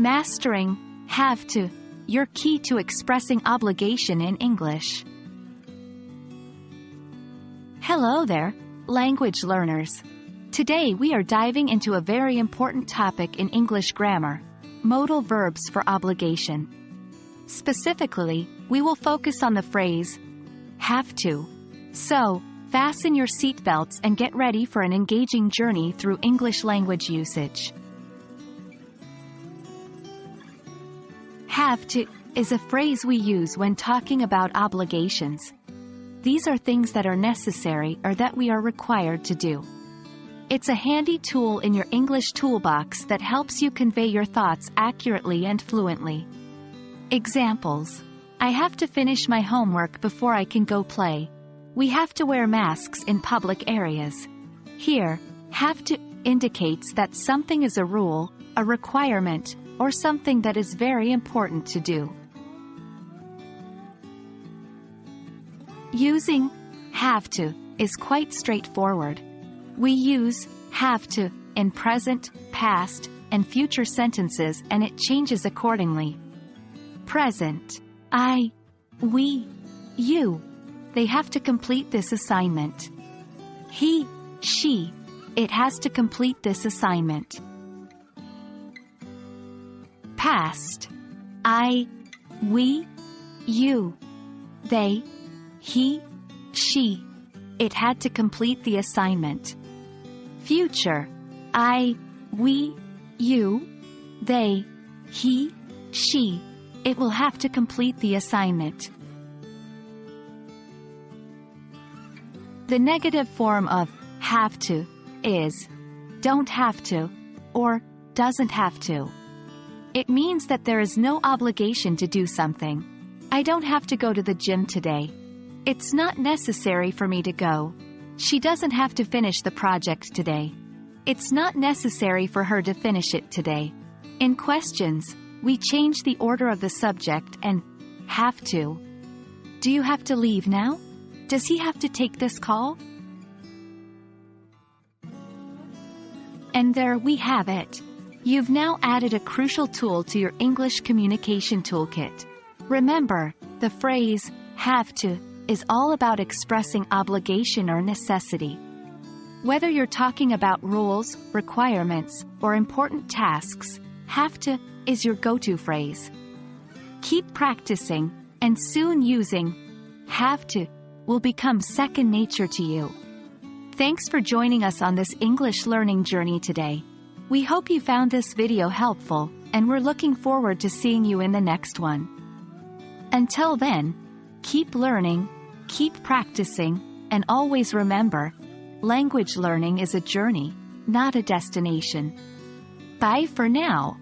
Mastering have to, your key to expressing obligation in English. Hello there, language learners. Today we are diving into a very important topic in English grammar, modal verbs for obligation. Specifically, we will focus on the phrase, have to. So, fasten your seatbelts and get ready for an engaging journey through English language usage. Have to is a phrase we use when talking about obligations. These are things that are necessary or that we are required to do. It's a handy tool in your English toolbox that helps you convey your thoughts accurately and fluently. Examples: I have to finish my homework before I can go play. We have to wear masks in public areas. Here, have to indicates that something is a rule, a requirement, or something that is very important to do. Using have to is quite straightforward. We use have to in present, past, and future sentences, and it changes accordingly. Present: I, we, you. They have to complete this assignment. He, she. It has to complete this assignment. Past: I, we, you. They, he, she. It had to complete the assignment. Future: I, we, you. They, he, she. It will have to complete the assignment. The negative form of have to is don't have to or doesn't have to. It means that there is no obligation to do something. I don't have to go to the gym today. It's not necessary for me to go. She doesn't have to finish the project today. It's not necessary for her to finish it today. In questions, we change the order of the subject and have to. Do you have to leave now? Does he have to take this call? And there we have it. You've now added a crucial tool to your English communication toolkit. Remember, the phrase have to is all about expressing obligation or necessity. Whether you're talking about rules, requirements, or important tasks, have to is your go-to phrase. Keep practicing, and soon using have to will become second nature to you. Thanks for joining us on this English learning journey today. We hope you found this video helpful, and we're looking forward to seeing you in the next one. Until then, keep learning, keep practicing, and always remember, language learning is a journey, not a destination. Bye for now.